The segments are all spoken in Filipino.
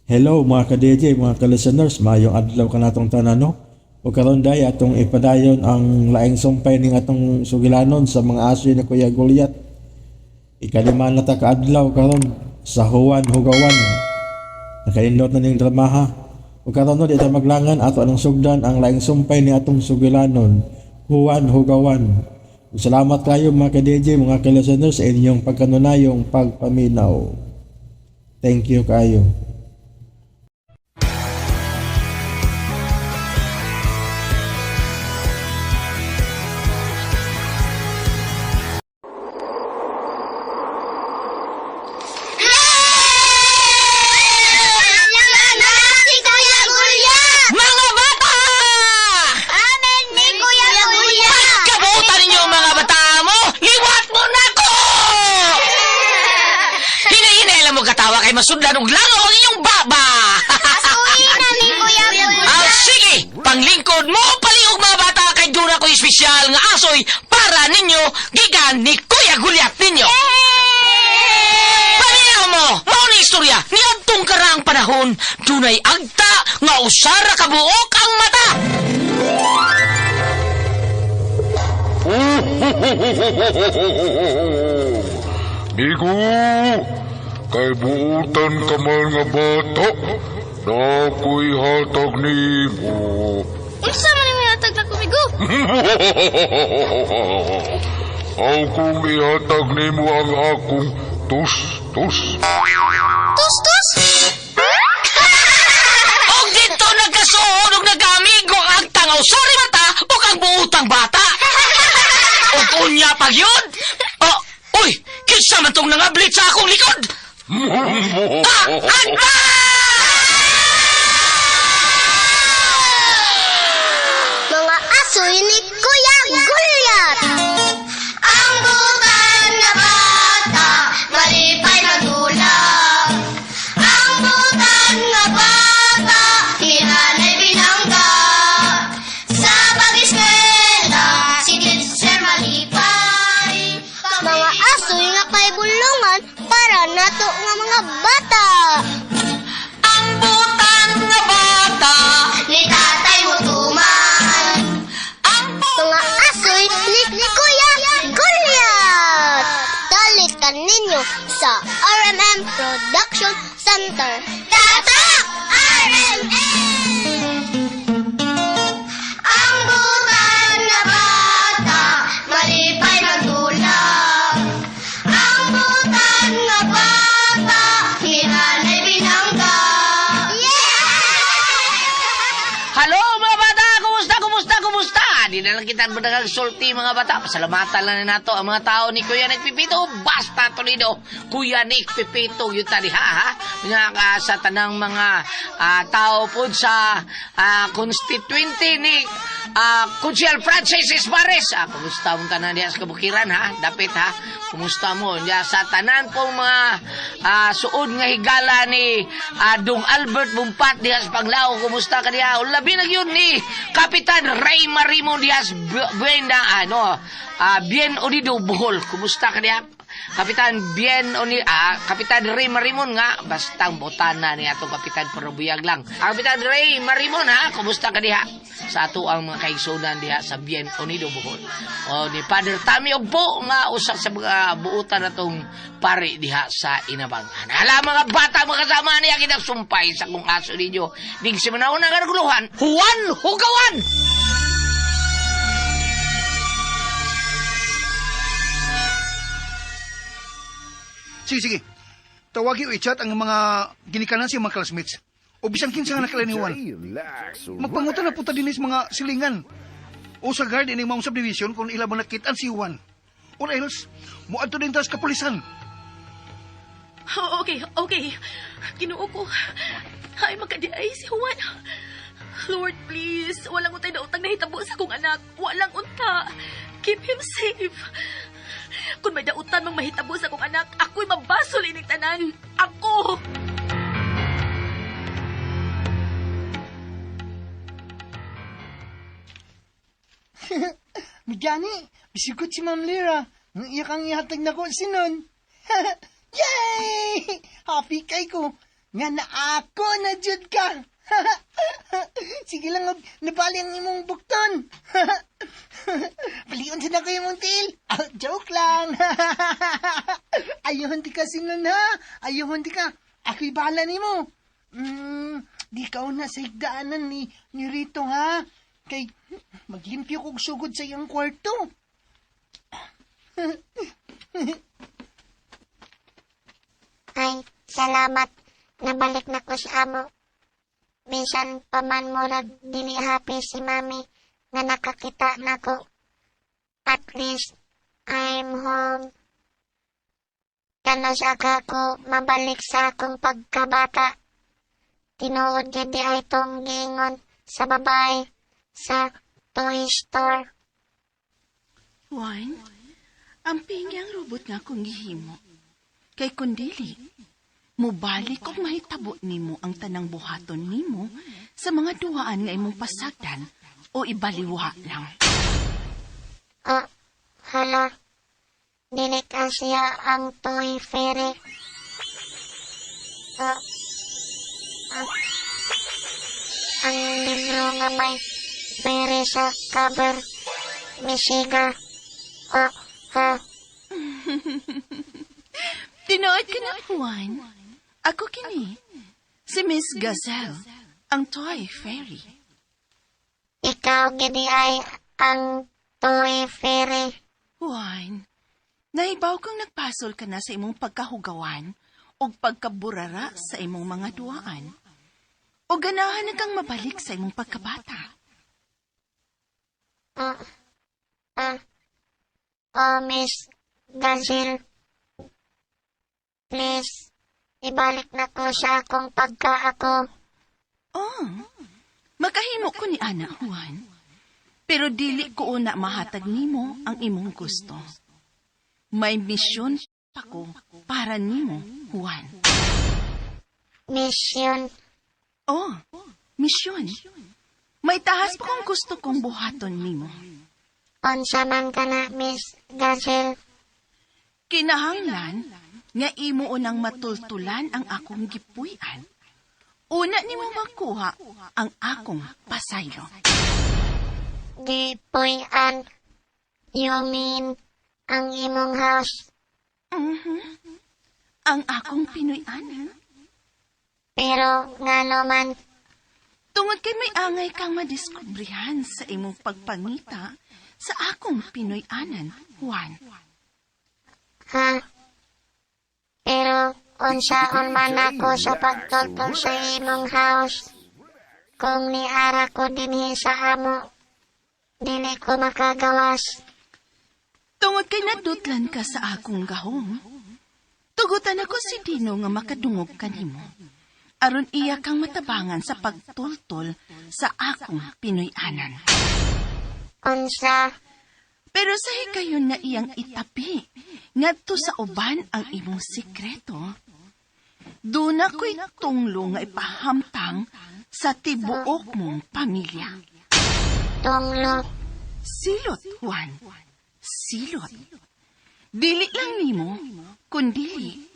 Hello mga ka-DJ, mga ka-listeners, mayong adlaw ka natong tanano. O karon day atong ipadayon ang laing sumpay ning atong sugilanon sa mga aso ni Kuya Goliath. Ikalima na ta kaadlaw karon sa Juan Hugawan. Nakaindot na ning dramaha. O karon no dito maglangan ato anong sugdan ang laing sumpay ni atong sugilanon, Juan Hugawan. Salamat kayo mga ka-DJ, mga ka-listeners sa inyong pagkanunayong pagpaminaw. Thank you kayo. Mga bata! Amen ni Kuya Gulya! Kabutan ninyo mga bata mo! Liwat mo na ko! Hinahinailan mo katawa kay masudlan og langaw ang inyong baba! Asuhin na ni Kuya Gulya! Sige! Panglingkod mo paliog mga bata kay dura ko espesyal nga asoy para ninyo gikan ni Kuya Goliath ninyo! Paminaw mo! Mao ni istorya ni adtong karang panahon dunay agta nga usara kabuok ang mata! Migo, kay buutan ka man nga bata, na ako'y hatag nimo. Unsa man yung hatag na kumigo? Akong ihatag nimo ang akong tus-tus. Tus-tus? Og dito nagkasuod og nagamigo ang tangaw sorry mata o kang buutang bata. Og unya pag yun. Oh, uy, kinsa man tong nangablit sa akong likod. Agba! Mga asoy ni Kuya Goliath! Ang butan na bata, malipay magulang. Ang butan na bata, hinanay binangga. Sa pag-eskwela, si Teacher malipay. Mga asoy nga kay bulungan para nato nga mga bata. Ang butan nga bata. Ni Tatay Mutuman. Mga asoy ni Kuya Goliath. Dalikan ninyo sa RMM Production Center. Tatak! RMM! Ang butan na bata, malipay magulang. Ang butan na bata, hinanay binangga. Halo mga bata, kumusta? Di na lang kita sulti mga bata. Pasalamatan lang na nato ang mga tao ni Kuya Nick Pipito. Basta Toledo, Kuya Nick Pipito yun tali ha. Nga sa tanang mga tao po sa constituente ni Kunsel Francis Esparres. Kumusta mo tanan diya sa kabukiran ha? Dapit ha? Kumusta mo? Diya sa tanan pong mga suod nga higala ni Dong Albert Bumpat diya sa Panglao. Kumusta ka diya? Labi na yun ni Kapitan Ray Marimon Diaz Buena, Bien Onido Bohol. Kumusta ka diya? Kapitan Kapitan Ray Marimon nga, bastang botana ni atong Kapitan Parabuyag lang. Kapitan Ray Marimon ha, kumusta ka diha? Sa ato ang mga kaigsunan diha sa Bien Unido Bohol. O ni Father Tami Ogpo nga usak sa mga buutan natong pare diha sa Inabangan. Hala mga bata mga kasama niya kinagsumpay sa kung aso ninyo. Ding si manawon na garguluhan, Juan Hugawan! Sige. Tawagi o i-chat ang mga ginikanan sa mga classmates. O bisang kinsa nga nakalaniwan. Magpangutan na punta din sa mga silingan. O sa guard ini mga subdivision kung ila mo nakitaan si Juan. Or else, muadto din tas kapulisan. Okay. Ginoo ko. Ay, magkadiay si Juan. Lord, please. Walang untay na utang na hitabo sa kong anak. Walang unta. Keep him safe. Kung may dautan mang mahitabo sa kong anak, ako'y mabasol ining tanan. Ako! Migani, bisikot si Ma'am Lira. Nang iya kang ihatag na ko sinon. Yay! Happy kay ko. Nga na ako na jud ka. Sige lang, nabali ang imong bukton. Palion na kayo mong tiil. Joke lang. Ayun di ka sinon ha. Ayun di ka. Ako'y bahala ni mo. Di ka una sa higdaanan ni Rito ha. Kay maglimpyo kong sugod sa iyong kwarto. Ay, salamat. Nabalik na ko sa amo. Bisan pa man murag dili happy si mami nga nakakita na ko. At least, I'm home. Kano sa ko mabalik sa akong pagkabata. Tinuod gidi ay tong gingon sa babae sa toy store. Juan, ang pingyang robot nga kong gihimo. Kay kundili, mubalik og mahitabo nimo ang tanang buhaton nimo sa mga duwaan nga imong pasagdan o ibaliwa lang. Hala. Dili ka siya ang toy fairy. Ang libro nga may fairy sa cover. Misiga. Tinood ka na, Juan. Ako kini, si Miss Gazelle, ang toy fairy. Ikaw gidi ay ang toy fairy. Juan, nahibaw kang nagpasol ka na sa imong pagkahugawan o pagkaburara sa imong mga duwaan. O ganahan na kang mabalik sa imong pagkabata. Miss Gazelle. Please, ibalik na ko sa akong pagka-ako. Oh, makahimo ko ni Ana, Juan. Pero dili ko una mahatag nimo ang imong gusto. May misyon ako para nimo, Juan. Mission. Oh, misyon. May tahas pa kung gusto kong buhaton nimo. Unsa man ka na, Miss Gazelle. Kinahanglan nga imo unang matultulan ang akong gipuy-an. Una nimo makuha ang akong pasaylo. Gipuy-an. You mean ang imong house? Ang akong Pinoy-anan. Pero nga naman, Tungod kay may angay kang madiskubrihan sa imong pagpangita sa akong Pinoy-anan, Juan. ha? Pero unsaon man ako sa pagtultol sa imong house. Kung niara ko dinhi sa amo, dili ko makagawas. Tungod kay nadutlan ka sa akong gahong, tugutan ako si Dino nga makadungog kanimo. Aron iya kang matabangan sa pagtultol sa akong Pinoy-anan. Unsa? Pero sa hikayon nga iyang itapi, ngadto sa uban ang imong sikreto, doon ako'y tunglo nga ipahamtang sa tibuok mong pamilya. Tunglo. Silot, Juan. Silot. Dili lang nimo, kundi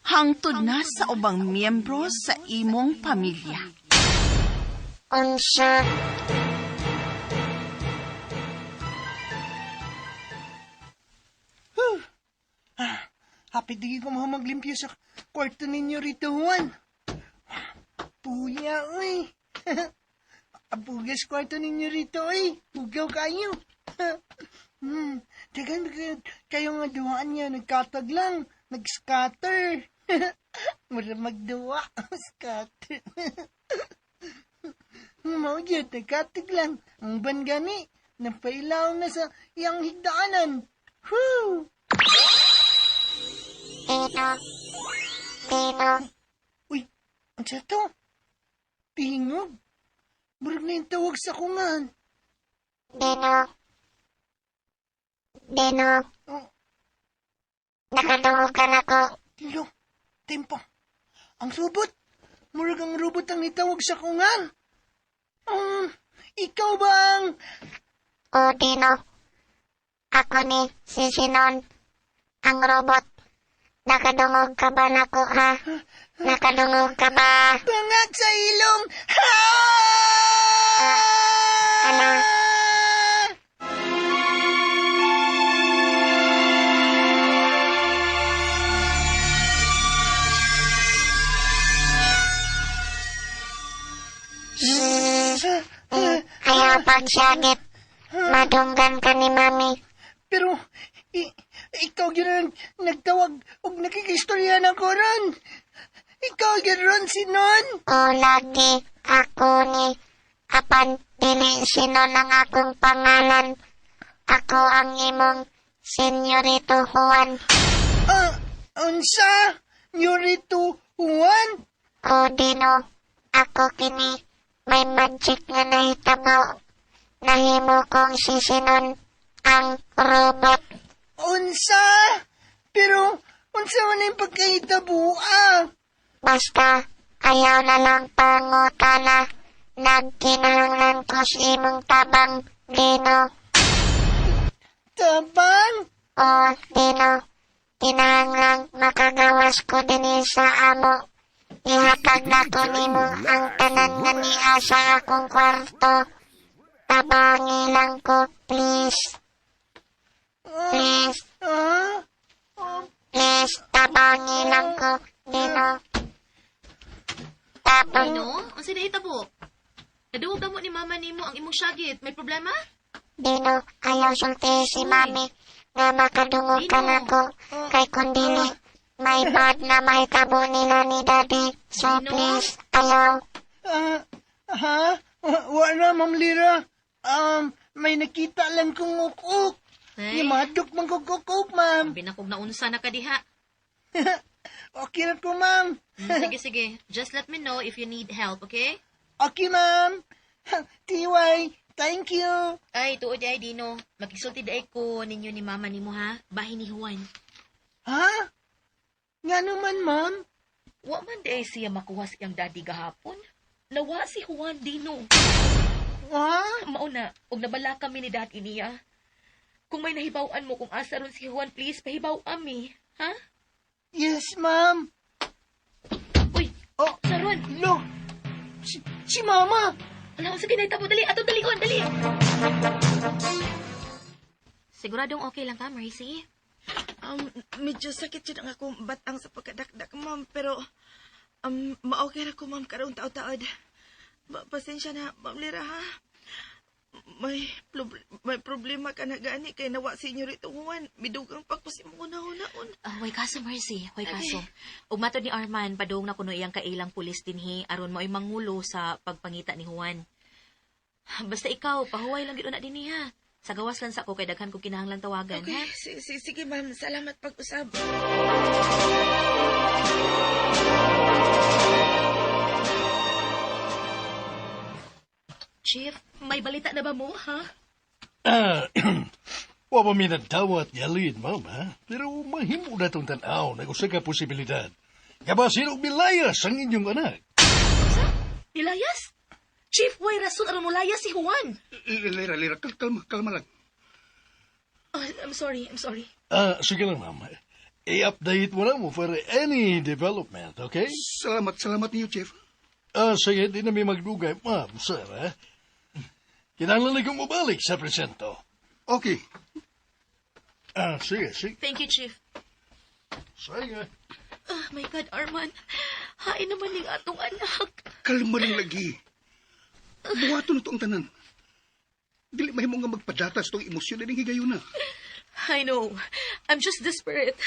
hangtod na sa ubang miyembro sa imong pamilya. Unsa? Hapit di ko maglimpyo sa kwarto ninyo rito, Juan. Puya, uy. Apugas kwarto ninyo rito, uy. Pugaw kayo. Dagan kayo nga duwaan niya, nagkatag lang. Nag-scatter. Mura magduwa. Scatter. Mau yun, nagkatag lang. Ang ban gani, napailaw na sa iyang higdaanan. Whew! Tino. Uy, ang sa to? Tingog. Murag na yung tawag sa kungan. Dino. Oh, Nakadungog ka na ko. Tilo, tempo. Ang robot. Murag ang robot ang itawag sa kungan. Ikaw bang? O, Dino. Ako ni si Sinon. Ang robot. Nakadungog ka ba na ko, ha? Nakadungog ka ba? Pangag sa ilong! Ha! Ano? Ayaw pagsagit. Madunggan ka ni Mami. Pero, ikaw yun nagtawag o nakikistorya na ko ron. Ikaw yun ron sinon. O lagi ako ni apan dili sino ng akong pangalan. Ako ang imong Senyorito Juan. Unsa? Yorito Juan? O Dino, ako kini may magic nga nahitabo. Nahimo kong sisinon ang robot. Unsa? Pero, unsa man yung pagkahitabo. Basta ayaw na lang pangutana. Nagkinahanglan ko sa imong tabang, Dino. Tabang? O Dino, kinahanglan makagawas ko din sa amo. Ihatag na ko nimo ang tanan nga niya sa akong kwarto. Tabangi lang ko, please. Please, please, tabangi lang ko, Dino. Tabang, Dino, ang sinahitabo. Naduwag na mo ni mama nimo ang imong syagit. May problema? Dino, ayaw sulti si Mami nga makadungog ka na ko. Kay kundili, may bad na mahitabo nila ni Daddy. So Dino? please, ayaw. Ha? Wala, Ma'am Lira. May nakita lang kong ukuk. Ay, Imadok mang kukuk, ma'am. binakog na unsa na kadiha. Okay na ko, ma'am. Sige, sige. Just let me know if you need help, okay? Okay, ma'am. Tiway, thank you. Ay, tuod ay, Dino. Makisulti daay ko ninyo ni mama nimo, ha? Bahay ni Juan. Ha? Nga naman, ma'am. Wa man daay siya makuha siyang daddy gahapon. Nawa si Juan, Dino. Ha? Mauna, og nabala kami ni daddy niya. Kung may nahibawan mo kung asa ron si Juan, please, pahibaw ami. Ha? Yes, ma'am. Uy, Oh, Saron. no. Si mama. Alam, sige na itabo. Dali, ato dali, dali. Siguradong okay lang ka, Mercy? Medyo sakit yun ang akong batang sa pagkadakdak, ma'am. Pero, ma-okay na ko, ma'am, karong taod-taod. Pasensya na, ma'am Lira, ha? May problema ka na gani kay nawa si Senyorito Juan. Bidugang pagpusin mo una-unaon. Way kaso, Mercy. Way kaso. Ug matod ni Arman, padung na kuno iyang kailang pulis dinhi aron mo ay mangulo sa pagpangita ni Juan. Basta ikaw, pahuway lang gid na dinhi ha. Sa gawas lang sa ko kay daghan ko kinahanglan tawagan, Okay, ha? sige, ma'am. Salamat pag-usab. Chief, may balita na ba mo, ha? Wa pa mi nagtawat yalin, ma'am, ha? Pero mahimo na itong tanaw na usa ka posibilidad. Kabasin og milayas ang inyong anak. Ilayas? Chief, way rason aron mo layas si Juan. Lira, kalma lang. I'm sorry. Sige lang, ma'am. I-update mo na mo for any development, okay? Salamat niyo, Chief. Sige, di na may magdugay, ma'am, sir, ha? Kinahanglan na kong mabalik sa presento. Okay. Sige. Thank you, Chief. Sige. My God, Arman. Hain naman ning atong anak. Kalma lang lagi. Buhato na to ang tanan. Dili mahimo nga magpadatas tong emosyon na higayon na. I know. I'm just desperate.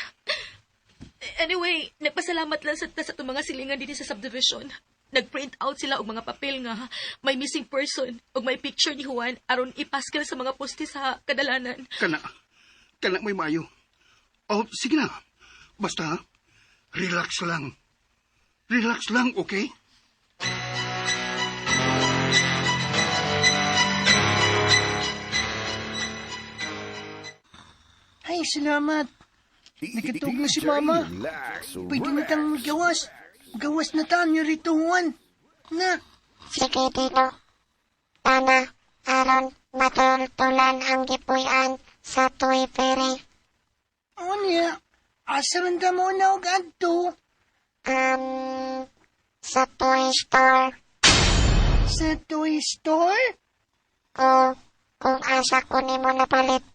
Anyway, nagpasalamat lang sa itong mga silingan dito sa subdivision. Nag-print out sila og mga papel nga may missing person og may picture ni Juan aron ipaskil sa mga poste sa kadalanan. Kana may maayo. Oh, sige na. Basta, relax lang. Relax lang, okay? Ay, salamat. Nakatog na si mama. Pwede na tang gawas. Gawas na tayo ni Rito Juan. Na, Sige, Dino. Tana, aron matultulan ang gipuy-an sa Tuy Ferry. o niya. Asaran ka mo na og adto. Sa toy store. Sa toy store? Kung asa ko nimo napalit.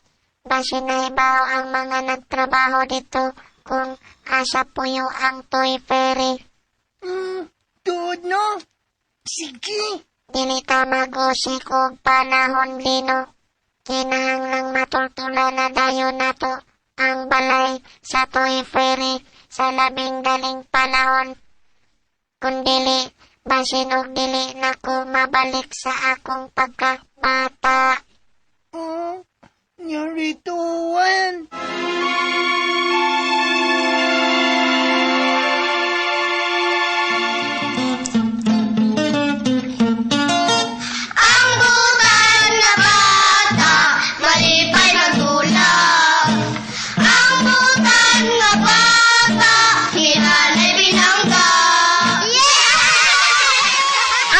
Basi nahibaw ang mga nagtrabaho dito kung asa puyo ang Toy Fairy. Tuod no? Sige. Dili ta mag-usik og panahon lino. Kinahanglang matultula na dayon nato ang balay sa Toy Fairy sa labing daling panahon. Kung dili, basin og dili na ko mabalik sa akong pagkabata. Narituan. Ang butan na bata, malipay ng tulak. Ang butan na bata, hinanay binangga.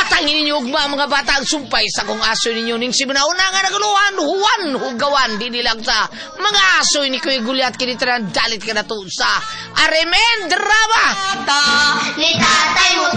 At ang ininyo ugma mga bata ang sumpay sa kung aso ninyo ning siminauna nga naguluhan, huwan, hugawan, di nilang sa mga aso ni Kuya Gulyat kinitra dalit ka na to sa Aremen Drama. Ni tatay mo